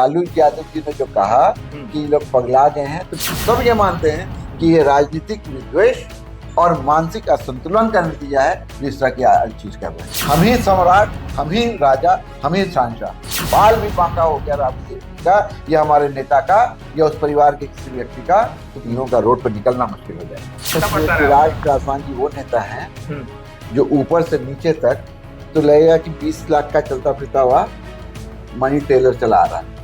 लालू यादव जी ने जो कहा कि ये लोग पगला गए हैं, तो सब ये मानते हैं कि ये राजनीतिक विद्वेष और मानसिक असंतुलन का नतीजा है जिस तरह की चीज कर रहे हैं। हम ही सम्राट, हम ही राजा, हम ही शहंशाह। बाल भी बांका हो गया राबड़ी का, या हमारे नेता का, या उस परिवार के किसी व्यक्ति का, तो तीनों का रोड पर निकलना मुश्किल हो जाए। राज पासवान जी वो नेता है जो ऊपर से नीचे तक तो लगेगा कि 20 लाख का चलता फिरता हुआ मनी टेलर चला रहा है।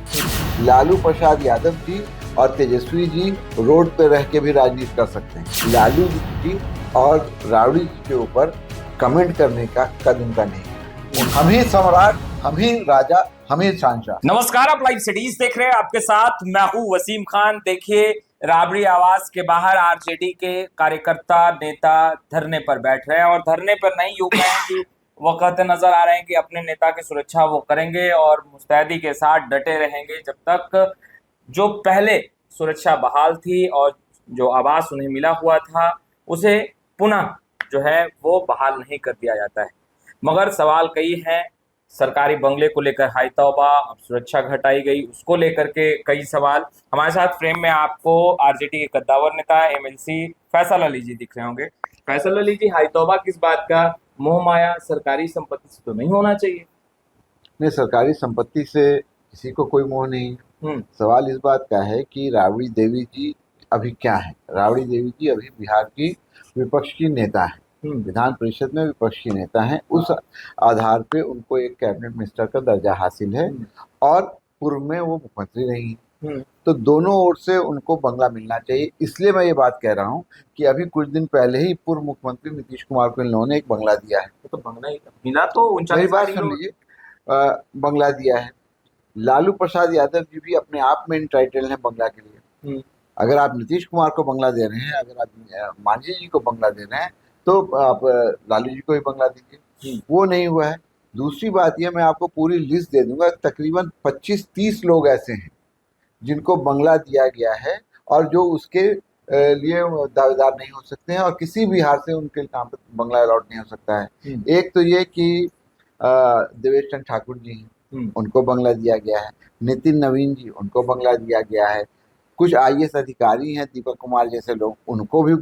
लालू प्रसाद यादव जी और तेजस्वी जी रोड पे रह के भी राजनीति कर सकते हैं। लालू जी और राबड़ी जी के ऊपर कमेंट करने का कद उनका नहीं। हम ही सम्राट, हम ही राजा, हम ही शहंशाह। नमस्कार, आप लाइव सिटीज देख रहे हैं। आपके साथ मैं हूं वसीम खान। देखिए, राबड़ी आवास के बाहर आरजेडी के कार्यकर्ता नेता धरने पर बैठ रहे हैं, और धरने पर नहीं यूं कहें कि वो कहते नजर आ रहे हैं कि अपने नेता की सुरक्षा वो करेंगे और मुस्तैदी के साथ डटे रहेंगे जब तक जो पहले सुरक्षा बहाल थी और जो आवास उन्हें मिला हुआ था उसे पुनः जो है वो बहाल नहीं कर दिया जाता है। मगर सवाल कई हैं। सरकारी बंगले को लेकर हाई तौबा, अब सुरक्षा घटाई गई, उसको लेकर के कई सवाल। हमारे साथ फ्रेम में आपको आरजेडी के कद्दावर नेता एमएलसी फैसल अली जी दिख रहे होंगे। फैसल अली जी, हाई तौबा किस बात का? मोह माया सरकारी संपत्ति से तो नहीं होना चाहिए। नहीं, सरकारी संपत्ति से किसी को कोई मोह नहीं। सवाल इस बात का है कि राबड़ी देवी जी अभी क्या है। राबड़ी देवी जी अभी बिहार की विपक्ष की नेता है, विधान परिषद में विपक्ष की नेता हैं। उस आधार पे उनको एक कैबिनेट मिनिस्टर का दर्जा हासिल है और पूर्व में वो मुख्यमंत्री रही। तो दोनों ओर से उनको बंगला मिलना चाहिए। इसलिए मैं ये बात कह रहा हूँ कि अभी कुछ दिन पहले ही पूर्व मुख्यमंत्री नीतीश कुमार को इन लोगों ने एक बंगला दिया है। तो बंगला ही मिला तो 39 मेरी बात सुन लीजिए, बंगला दिया है। लालू प्रसाद यादव जी भी अपने आप में इंटाइटल हैं बंगला के लिए। अगर आप नीतीश कुमार को बंगला दे रहे हैं, अगर आप मांझी जी को बंगला दे रहे हैं, तो आप लालू जी को ही बंगला दीजिए। वो नहीं हुआ है। दूसरी बात ये, मैं आपको पूरी लिस्ट दे दूंगा, तकरीबन 25-30 लोग ऐसे हैं जिनको बंगला दिया गया है और जो उसके लिए दावेदार नहीं हो सकते हैं और किसी भी हाल से उनके नाम पर बंगला अलॉट नहीं हो सकता है। एक तो ये कि देवेश चंद्र ठाकुर जी हैं, उनको बंगला दिया गया है। नितिन नवीन जी, उनको बंगला दिया गया है। कुछ आईएएस अधिकारी हैं, दीपक कुमार जैसे लोग, उनको भी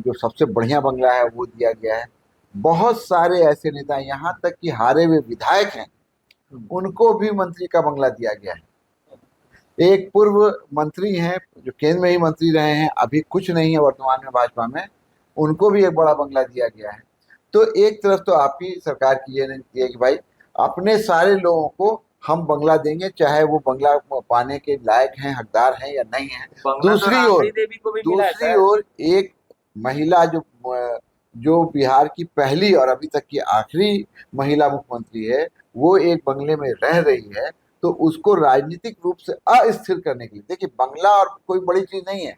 जो सबसे बढ़िया बंगला है वो दिया गया है। बहुत सारे ऐसे नेता, यहाँ तक कि हारे हुए विधायक हैं, उनको भी मंत्री का बंगला दिया गया है। एक पूर्व मंत्री हैं जो केंद्र में ही मंत्री रहे हैं, अभी कुछ नहीं है वर्तमान में भाजपा में, उनको भी एक बड़ा बंगला दिया गया है। तो एक तरफ तो आपकी सरकार की ये नीति है कि भाई अपने सारे लोगों को हम बंगला देंगे, चाहे वो बंगला पाने के लायक हैं, हकदार हैं या नहीं है। दूसरी ओर एक महिला जो बिहार की पहली और अभी तक की आखिरी महिला मुख्यमंत्री है, वो एक बंगले में रह रही है। तो उसको राजनीतिक रूप से अस्थिर करने के लिए, देखिए बंगला और कोई बड़ी चीज नहीं है।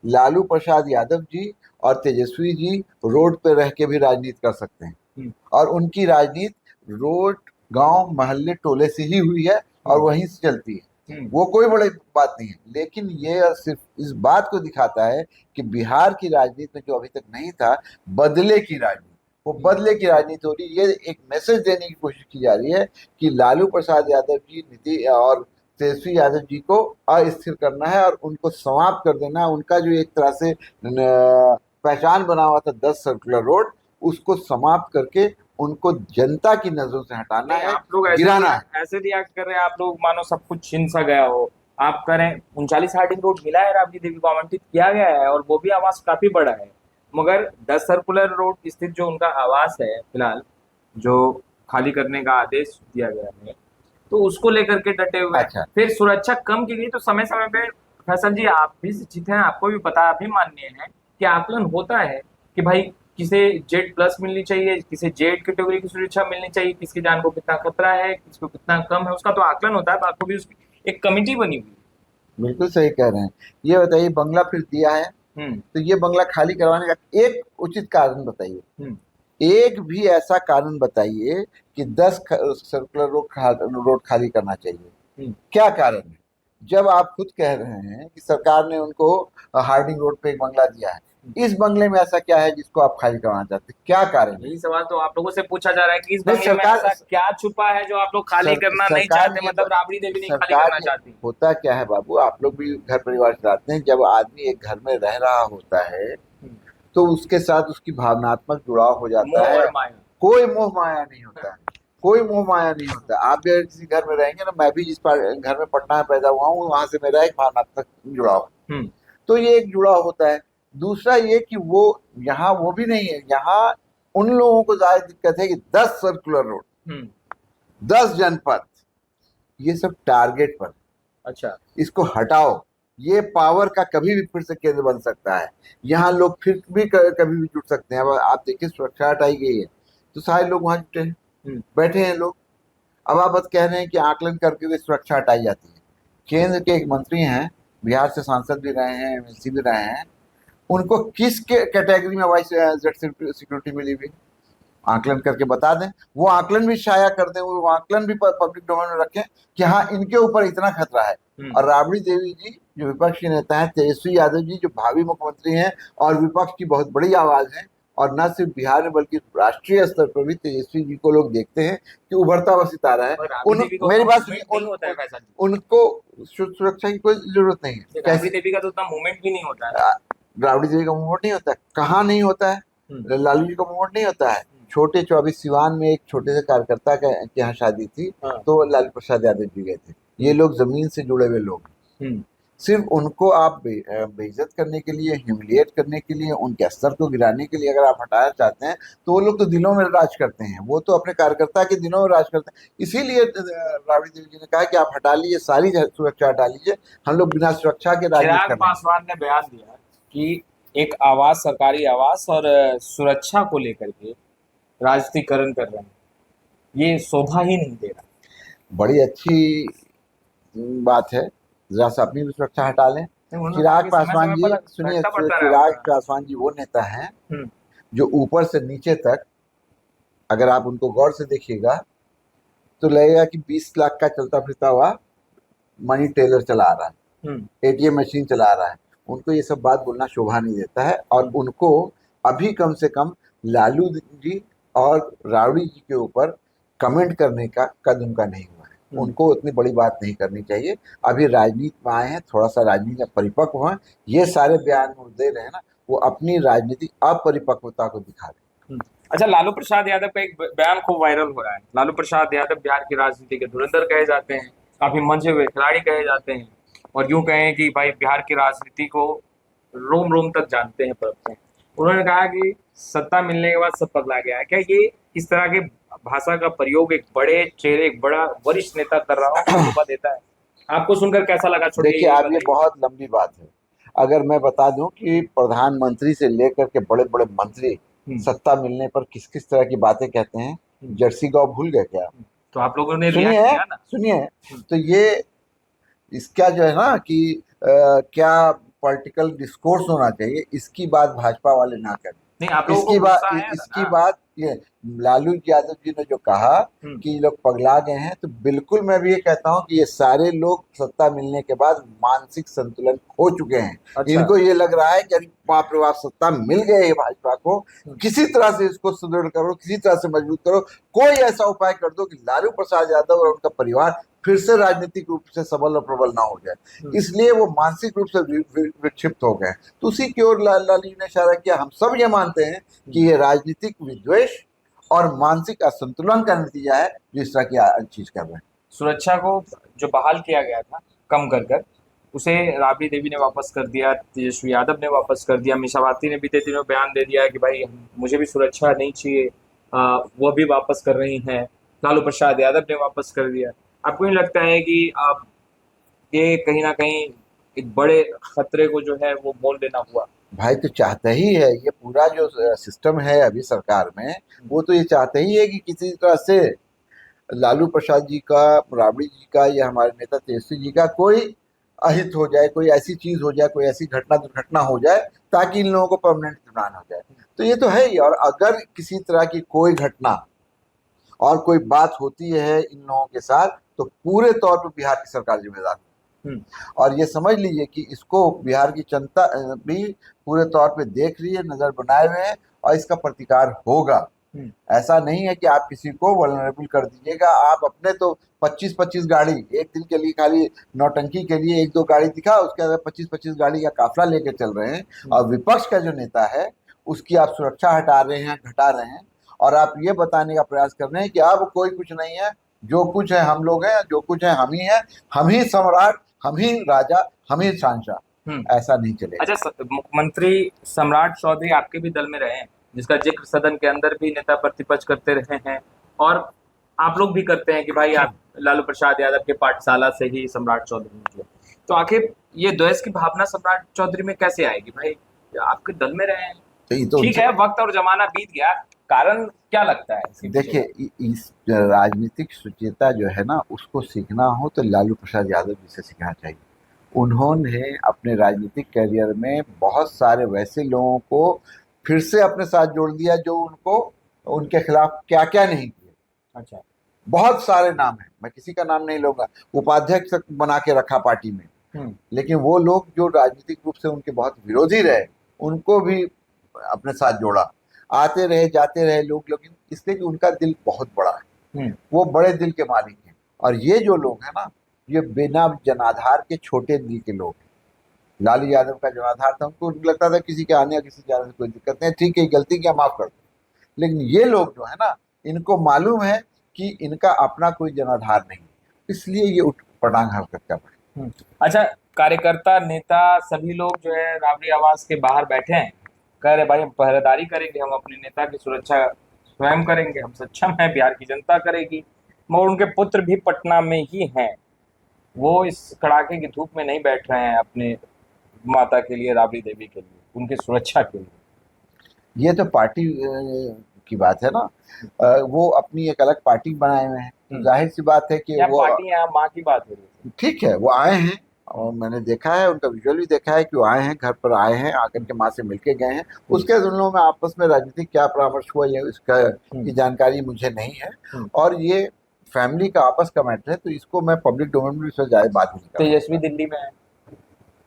लालू प्रसाद यादव जी और तेजस्वी जी रोड पे रह के भी राजनीति कर सकते हैं और उनकी राजनीति रोड, गांव, मोहल्ले, टोले से ही हुई है और वहीं से चलती है। वो कोई बड़ी बात नहीं है। लेकिन ये सिर्फ इस बात को दिखाता है कि बिहार की राजनीति में जो अभी तक नहीं था, बदले की राजनीति, वो बदले की राजनीति हो रही है। ये एक मैसेज देने की कोशिश की जा रही है कि लालू प्रसाद यादव जी, नीति और तेजस्वी यादव जी को अस्थिर करना है और उनको समाप्त कर देना है। उनका जो एक तरह से पहचान बना हुआ था 10 सर्कुलर रोड, उसको समाप्त करके उनको जनता की नजरों से हटाना है, आप लोग गिराना है। ऐसे रिएक्ट कर रहे हैं, आप लोग मानो सब कुछ छिन सा गया हो। आप करें 39 हार्डिंग रोड मिला है, राबड़ी देवी को आवंटित किया गया है और वो भी आवास काफी बड़ा है। मगर 10 सर्कुलर रोड स्थित जो उनका आवास है फिलहाल, जो खाली करने का आदेश दिया गया है, तो उसको लेकर के डटे हुए। अच्छा। फिर सुरक्षा कम की गई, तो समय समय पे फैसल जी आप भी शिक्षित हैं, आपको भी पता, आप भी माननीय हैं कि आकलन होता है कि भाई किसे जेड प्लस मिलनी चाहिए, किसे जेड कैटेगरी की सुरक्षा मिलनी चाहिए, किसकी जान को कितना खतरा है, किसको कितना कम है, उसका तो आकलन होता है। आपको भी उसकी एक कमेटी बनी हुई है। बिल्कुल सही कह रहे हैं। ये बताइए, बंगला फिर दिया है, तो ये बंगला खाली करवाने का एक उचित कारण बताइए। एक भी ऐसा कारण बताइए कि 10 सर्कुलर रोड खाली करना चाहिए। क्या कारण है? जब आप खुद कह रहे हैं कि सरकार ने उनको हार्डिंग रोड पे एक बंगला दिया है, इस बंगले में ऐसा क्या है जिसको आप खाली करवाना चाहते हैं? क्या कारण है? यही सवाल तो आप लोगों से पूछा जा रहा है कि इस नहीं, बंगले में सरकार ऐसा क्या छुपा है जो आप लोग खाली करना नहीं सरकार चाहते, ये मतलब राबड़ी देवी नहीं खाली सरकार करना ये चाहती। होता क्या है बाबू, आप लोग भी घर परिवार चलाते हैं, जब आदमी एक घर में रह रहा होता है हम्म, तो उसके साथ उसकी भावनात्मक जुड़ाव हो जाता मोह है। और माया। कोई मोह माया नहीं होता है, कोई मोह माया नहीं होता। आप भी अगर किसी घर में रहेंगे ना, मैं भी जिस घर में पटना में पैदा हुआ हूँ वहां से मेरा एक भावनात्मक जुड़ाव, हम्म तो ये एक जुड़ाव होता है। दूसरा ये कि वो यहाँ वो भी नहीं है, यहाँ उन लोगों को ज्यादा दिक्कत है कि 10 सर्कुलर रोड, हम्म 10 जनपद, ये सब टारगेट पर, अच्छा। इसको हटाओ। ये पावर का कभी भी फिर से केंद्र बन सकता है। यहाँ लोग फिर भी कभी भी जुट सकते हैं। अब आप देखिए, सुरक्षा हटाई गई है तो सारे लोग वहां जुटे हैं, बैठे हैं लोग। अब आप बस कह रहे हैं कि आकलन करके हुए सुरक्षा हटाई जाती है। केंद्र के एक मंत्री हैं, बिहार से सांसद भी रहे हैं, एमएलसी भी रहे हैं, उनको किस कैटेगरी में वाइस जेड सिक्योरिटी मिली हुई, आकलन करके बता दें। वो आकलन भी शाया कर दें, वो आकलन भी पब्लिक डोमेन में रखें कि हाँ इनके ऊपर इतना खतरा है। और राबड़ी देवी जी जो विपक्ष के नेता हैं, तेजस्वी यादव जी जो भावी मुख्यमंत्री हैं और विपक्ष की बहुत बड़ी आवाज है, और न सिर्फ बिहार में बल्कि राष्ट्रीय स्तर पर भी तेजस्वी जी को लोग देखते हैं कि उभरता हुआ सितारा है। मेरी बात सुनिए, उनको सुरक्षा की कोई जरूरत नहीं है। राबड़ी देवी का तो उतना मूवमेंट भी नहीं होता है। राबड़ी देवी का मूवमेंट नहीं होता है, कहाँ नहीं होता है? लालू जी का मूवमेंट नहीं होता है। छोटे 24 सिवान में एक छोटे से कार्यकर्ता के यहाँ शादी थी, तो लालू प्रसाद यादव जी गए थे। ये लोग जमीन से जुड़े हुए लोग, सिर्फ उनको आप बेइज्जत करने के लिए, ह्यूमिलिएट करने के लिए, उनके स्तर को गिराने के लिए अगर आप हटाना चाहते हैं, तो वो लोग तो दिलों में राज करते हैं, वो तो अपने कार्यकर्ता के दिलों में राज करते हैं। इसीलिए राबड़ी देवी जी ने कहा कि आप हटा लीजिए, सारी सुरक्षा हटा लीजिए, हम लोग बिना सुरक्षा के राजनीति चिराग कर रहे हैं। पासवान ने बयान दिया कि एक आवास, सरकारी आवास और सुरक्षा को लेकर के राजनीतिकरण कर रहे हैं, ये शोभा ही नहीं दे रहा। बड़ी अच्छी बात है, जरा सा अपनी भी सुरक्षा हटा लें। चिराग पासवान जी, सुनिए, चिराग पासवान जी वो नेता हैं जो ऊपर से नीचे तक, अगर आप उनको गौर से देखिएगा तो लगेगा कि 20 लाख का चलता फिरता हुआ मनी टेलर चला रहा है, एटीएम मशीन चला रहा है। उनको ये सब बात बोलना शोभा नहीं देता है, और उनको अभी कम से कम लालू जी और राबड़ी जी के ऊपर कमेंट करने का कद उनका नहीं हुआ है। उनको उतनी बड़ी बात नहीं करनी चाहिए। अभी राजनीति में आए हैं, थोड़ा सा राजनीति में परिपक्व हुए, ये सारे बयान वो दे रहे हैं ना, वो अपनी राजनीतिक अपरिपक्वता को दिखा रहे हैं। अच्छा, लालू प्रसाद यादव का एक बयान खूब वायरल हो रहा है। लालू प्रसाद यादव बिहार की राजनीति के धुरंधर कहे जाते हैं, काफी मंझे हुए खिलाड़ी कहे जाते हैं, और यूं कहें कि भाई बिहार की राजनीति को रोम रोम तक जानते हैं, परखते हैं। उन्होंने कहा कि सत्ता मिलने के बाद सब बदला गया है। क्या ये इस तरह के भाषा का प्रयोग एक बड़े चेहरे, एक बड़ा वरिष्ठ नेता कर रहा हो, शोभा देता है? आपको सुनकर कैसा लगा? देखिए, आप, ये बहुत लंबी बात है। अगर मैं बता दूं कि प्रधानमंत्री से लेकर के बड़े बड़े मंत्री सत्ता मिलने पर किस किस तरह की बातें कहते हैं, जर्सी गांव भूल गए क्या? तो आप लोगों ने सुनिए, तो ये इसका जो है ना कि क्या पॉलिटिकल डिस्कोर्स होना चाहिए, इसकी बात भाजपा वाले ना करें। नहीं, आप लोगों को गुस्सा आया था इसकी बात ये लालू यादव जी ने जो कहा कि ये लोग पगला गए हैं, तो बिल्कुल मैं भी ये कहता हूं कि ये सारे लोग सत्ता मिलने के बाद मानसिक संतुलन खो चुके हैं। अच्छा। इनको ये लग रहा है कि अरे बाप रे बाप, सत्ता मिल गई है भाजपा को, किसी तरह से इसको सुदृढ़ करो, किसी तरह से मजबूत करो, कोई ऐसा उपाय कर दो कि लालू प्रसाद यादव और उनका परिवार फिर से राजनीतिक रूप से सबल और प्रबल ना हो जाए। इसलिए वो मानसिक रूप से विक्षिप्त हो गए। तो उसी की ओर लालू जी ने इशारा किया। हम सब ये मानते हैं कि ये राजनीतिक विद्वेष और मानसिक असंतुलन का नतीजा है जो इस तरह की चीज कर रहे हैं। सुरक्षा को जो बहाल किया गया था कम कर उसे राबड़ी देवी ने वापस कर दिया, तेजस्वी यादव ने वापस कर दिया, मीसाबाती ने बीते दिनों बयान दे दिया कि भाई मुझे भी सुरक्षा नहीं चाहिए, वो भी वापस कर रही हैं। लालू प्रसाद यादव ने वापस कर दिया। आपको नहीं लगता है कि आप ये कहीं ना कहीं एक बड़े खतरे को जो है वो मोल लेना हुआ? भाई तो चाहता ही है, ये पूरा जो सिस्टम है अभी सरकार में, वो तो ये चाहते ही है कि किसी तरह से लालू प्रसाद जी का, राबड़ी जी का या हमारे नेता तेजस्वी जी का कोई अहित हो जाए, कोई ऐसी चीज हो जाए, कोई ऐसी दुर्घटना हो जाए ताकि इन लोगों को परमानेंट नुकसान हो जाए। तो ये तो है ही। और अगर किसी तरह की कोई घटना और कोई बात होती है इन लोगों के साथ, तो पूरे तौर पर बिहार की सरकार जिम्मेदार है। और ये समझ लीजिए कि इसको बिहार की जनता भी पूरे तौर पे देख रही है, नजर बनाए हुए है, और इसका प्रतिकार होगा। ऐसा नहीं है कि आप किसी को वल्नरेबल कर दीजिएगा। आप अपने तो 25-25 गाड़ी एक दिन के लिए खाली नौटंकी के लिए 1-2 गाड़ी दिखा, उसके बाद 25-25 गाड़ी का काफिला लेके चल रहे हैं, और विपक्ष का जो नेता है उसकी आप सुरक्षा हटा रहे हैं, घटा रहे हैं, और आप ये बताने का प्रयास कर रहे हैं कि अब कोई कुछ नहीं है, जो कुछ है हम लोग हैं, जो कुछ है हम ही हैं, हम ही सम्राट, हम ही राजा, हम ही शहंशाह। ऐसा नहीं चलेगा। अच्छा, मुख्यमंत्री सम्राट चौधरी आपके भी दल में रहे हैं, जिसका जिक्र सदन के अंदर भी नेता प्रतिपक्ष करते रहे हैं, और आप लोग भी करते हैं कि भाई आप लालू प्रसाद यादव के पाठशाला से ही सम्राट चौधरी निकले। तो आखिर ये द्वेष की भावना सम्राट चौधरी में कैसे आएगी भाई? आपके दल में रहे हैं, ठीक है, वक्त और जमाना बीत गया, कारण क्या लगता है? देखिए, इस राजनीतिक सुचिता जो है ना, उसको सीखना हो तो लालू प्रसाद यादव जी से सीखना चाहिए। उन्होंने अपने राजनीतिक करियर में बहुत सारे वैसे लोगों को फिर से अपने साथ जोड़ दिया जो उनको उनके खिलाफ क्या क्या नहीं किए। अच्छा, बहुत सारे नाम हैं, मैं किसी का नाम नहीं लूंगा, उपाध्यक्ष तक बना के रखा पार्टी में, लेकिन वो लोग जो राजनीतिक रूप से उनके बहुत विरोधी रहे, उनको भी अपने साथ जोड़ा। आते रहे जाते रहे लोग, लेकिन इसलिए कि उनका दिल बहुत बड़ा है, वो बड़े दिल के मालिक हैं। और ये जो लोग हैं ना, ये बिना जनाधार के छोटे दिल के लोग हैं। लालू यादव का जनाधार था, उनको लगता था किसी के आने या किसी जाने से कोई दिक्कत नहीं, ठीक है, गलती किया माफ कर दो। लेकिन ये लोग जो है ना, इनको मालूम है कि इनका अपना कोई जनाधार नहीं, इसलिए ये उठ पटांग हरकत कर रहे हैं। अच्छा, कार्यकर्ता नेता सभी लोग जो है राबड़ी आवास के बाहर बैठे हैं, कह रहे भाई हम पहरेदारी करेंगे, हम अपने नेता की सुरक्षा स्वयं करेंगे, हम सक्षम हैं, बिहार की जनता करेगी। मगर उनके पुत्र भी पटना में ही हैं, वो इस कड़ाके की धूप में नहीं बैठ रहे हैं अपने माता के लिए, राबड़ी देवी के लिए, उनकी सुरक्षा के लिए। ये तो पार्टी की बात है ना, वो अपनी एक अलग पार्टी बनाए हुए हैं, तो जाहिर सी बात है कि वो पार्टी यहाँ माँ की बात हो रही है। ठीक है, वो आए हैं, और मैंने देखा है, उनका विजुअल भी देखा है कि वो आए हैं, घर पर आए हैं, आकर के माँ से मिलके गए हैं। उसके उन लोगों में आपस में राजनीतिक क्या परामर्श हुआ, ये इसका की जानकारी मुझे नहीं है, और ये फैमिली का आपस का मैटर है, तो इसको मैं पब्लिक डोमेन में इससे ज्यादा बात नहीं करूँगा। तेजस्वी दिल्ली में है,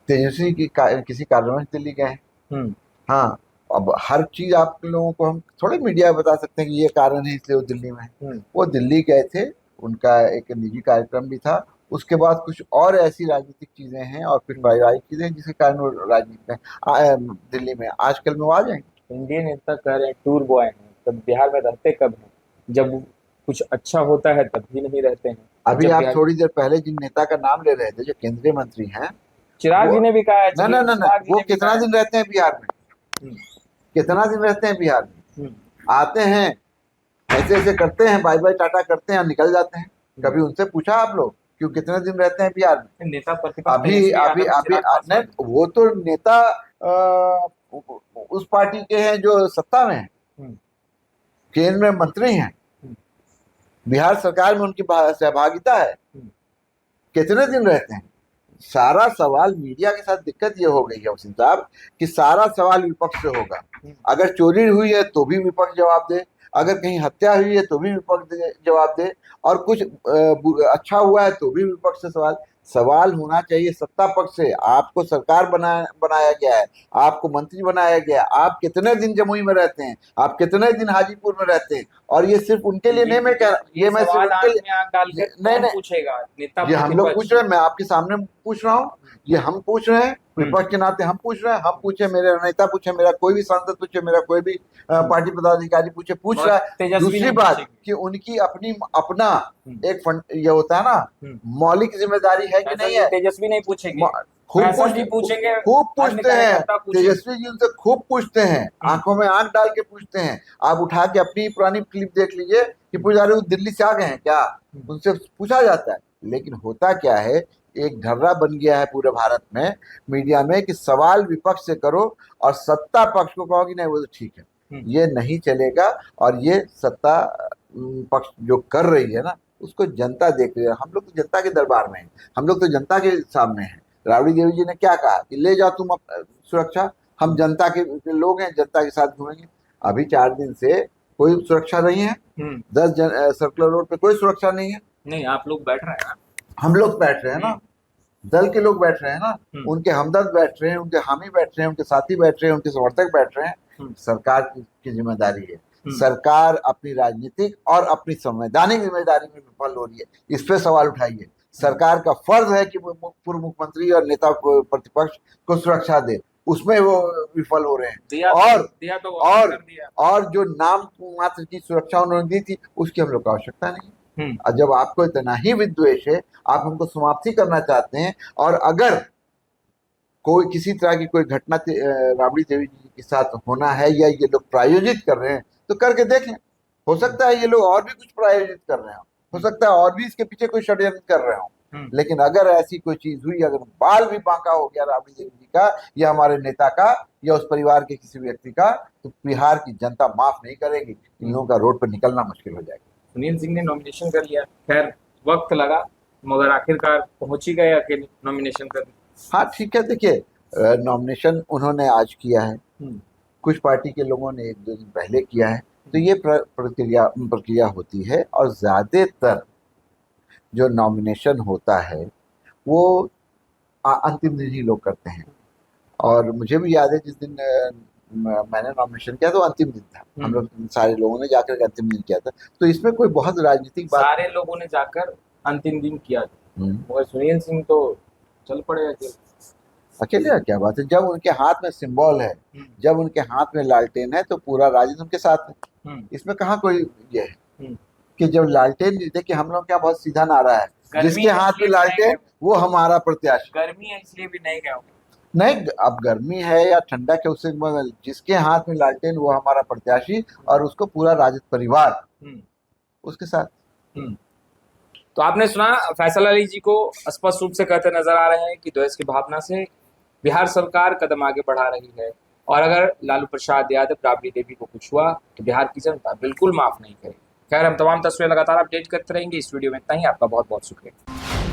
तेजस्वी की किसी कारणवश दिल्ली गए हैं। हाँ, अब हर चीज आप लोगों को हम थोड़े मीडिया में बता सकते हैं कि ये कारण है इसलिए वो दिल्ली में है। वो दिल्ली गए थे, उनका एक निजी कार्यक्रम भी था, उसके बाद कुछ और ऐसी राजनीतिक चीजें हैं और कुछ पारिवारिक चीजें हैं जिसके कारण वो राजनीति में दिल्ली में आजकल में वो आ जाएंगे। इंडियन नेता कह रहे हैं टूर बॉय हैं, तब बिहार में रहते कब हैं? जब कुछ अच्छा होता है तब भी नहीं रहते हैं। अभी आप थोड़ी देर पहले जिन नेता का नाम ले रहे थे, जो केंद्रीय मंत्री हैं, चिराग जी ने भी कहा है। ना, वो कितना दिन रहते हैं बिहार में? कितना दिन रहते हैं बिहार में? आते हैं, ऐसे ऐसे करते हैं, बाय बाय टाटा करते हैं और निकल जाते हैं। कभी उनसे पूछा आप लोग क्यों कितने दिन रहते हैं बिहार में? नेता अभी वो तो नेता उस पार्टी के हैं जो सत्ता में है, केंद्र में मंत्री हैं, बिहार सरकार में उनकी सहभागिता है। कितने दिन रहते हैं? सारा सवाल मीडिया के साथ दिक्कत ये हो गई है वसीम साहब कि सारा सवाल विपक्ष से होगा। अगर चोरी हुई है तो भी विपक्ष जवाब दे, अगर कहीं हत्या हुई है तो भी विपक्ष जवाब दे, और कुछ अच्छा हुआ है तो भी विपक्ष से सवाल होना चाहिए सत्ता पक्ष से। आपको सरकार बनाया गया है, आपको मंत्री बनाया गया है, आप कितने दिन जमुई में रहते हैं, आप कितने दिन हाजीपुर में रहते हैं? और ये सिर्फ उनके लिए नहीं, मैं कह रहा, ये मैं सिर्फ उनके लिए नहीं पूछेगा, ये हम लोग पूछ रहे हैं, मैं आपके सामने पूछ रहा हूँ, ये हम पूछ रहे हैं, विपक्ष के नाते हम पूछ रहे हैं, हम पूछे, मेरे नेता पूछे, मेरा कोई भी सांसद पूछे, मेरा कोई भी पार्टी पदाधिकारी पूछ रहा है। दूसरी बात कि उनकी अपना एक फंड ये होता है ना, मौलिक जिम्मेदारी है कि नहीं है? तेजस्वी नहीं पूछेंगे, खूब पूछते हैं तेजस्वी जी, उनसे खूब पूछते हैं, आंखों में आंख डाल के पूछते हैं। आप उठा के अपनी पुरानी क्लिप देख लीजिए कि पुजारी वो दिल्ली से आ गए हैं क्या, उनसे पूछा जाता है। लेकिन होता क्या है, एक ढर्रा बन गया है पूरे भारत में मीडिया में कि सवाल विपक्ष से करो और सत्ता पक्ष को कहो कि नहीं वो तो ठीक है। ये नहीं चलेगा, और ये सत्ता पक्ष जो कर रही है ना, उसको जनता देख रही है। हम लोग तो जनता के दरबार में हैं, हम लोग तो जनता के सामने हैं। राबड़ी देवी जी ने क्या कहा कि ले जाओ तुम सुरक्षा, हम जनता के लोग हैं, जनता के साथ घूमेंगे। अभी 4 दिन से कोई सुरक्षा नहीं है, 10 सर्कुलर रोड पे कोई सुरक्षा नहीं है। नहीं, आप लोग बैठ रहे हैं, हम लोग बैठ रहे हैं ना, दल के लोग बैठ रहे हैं ना, उनके हमदर्द बैठ रहे हैं, उनके हामी बैठ रहे हैं, उनके साथी बैठ रहे हैं, उनके समर्थक बैठ रहे हैं। सरकार की जिम्मेदारी है, सरकार अपनी राजनीतिक और अपनी संवैधानिक जिम्मेदारी में विफल हो रही है, इस पे सवाल उठाइए। सरकार का फर्ज है कि वो पूर्व मुख्यमंत्री और नेता प्रतिपक्ष को सुरक्षा दे, उसमें वो विफल हो रहे हैं। और जो नाम मात्र की सुरक्षा उन्होंने दी थी, उसकी हम लोग को आवश्यकता नहीं। और जब आपको इतना ही विद्वेष है, आप हमको समाप्ति करना चाहते हैं, और अगर कोई किसी तरह की कोई घटना राबड़ी देवी जी के साथ होना है या ये लोग प्रायोजित कर रहे हैं, तो करके देख लें। हो सकता है ये लोग और भी कुछ प्रायोजित कर रहे हो सकता है और भी इसके पीछे कोई षड्यंत्र कर रहे हो। लेकिन अगर ऐसी कोई चीज हुई, अगर बाल भी बांका हो गया राबड़ी देवी जी का या हमारे नेता का या उस परिवार के किसी व्यक्ति का, तो बिहार की जनता माफ नहीं करेगी। इन लोगों का रोड पर निकलना मुश्किल हो जाएगा। सुनील सिंह ने नॉमिनेशन कर लिया, खैर वक्त लगा मगर आखिरकार पहुंच ही गए अकेले नॉमिनेशन करने। हाँ ठीक है, देखिए नॉमिनेशन उन्होंने आज किया है, कुछ पार्टी के लोगों ने 1-2 दिन पहले किया है, तो ये प्रक्रिया होती है। और ज्यादातर जो नॉमिनेशन होता है वो अंतिम दिन ही लोग करते हैं। और मुझे भी याद है जिस दिन मैंने नॉमिनेशन किया तो अंतिम दिन था, हम लोग सारे लोगों ने जाकर अंतिम दिन किया था। तो इसमें कोई बहुत राजनीतिक बात, सारे लोगों ने जाकर अंतिम दिन किया था, मगर सुनील सिंह तो चल पड़े अकेले। क्या बात है, जब उनके हाथ में सिंबल है, जब उनके हाथ में लालटेन है, तो पूरा राजनीति उनके साथ है। इसमें कहाँ कोई ये है कि जब लालटेन, देखिए हम लोग क्या बहुत सीधा नारा है, जिसके हाथ में लालटेन वो हमारा प्रत्याशी। गर्मी है इसलिए भी नहीं गए नहीं, अब गर्मी है या ठंडा के, उससे जिसके हाथ में लालटेन वो हमारा प्रत्याशी, और उसको पूरा राजद परिवार उसके साथ। तो आपने सुना फैसल अली जी को स्पष्ट रूप से कहते नजर आ रहे हैं कि द्वेष की भावना से बिहार सरकार कदम आगे बढ़ा रही है, और अगर लालू प्रसाद यादव राबड़ी देवी को कुछ हुआ तो बिहार की जनता बिल्कुल माफ नहीं करेगी। खैर, हम तमाम तस्वीरें लगातार अपडेट करते रहेंगे। इस वीडियो में इतना ही। आपका बहुत बहुत शुक्रिया।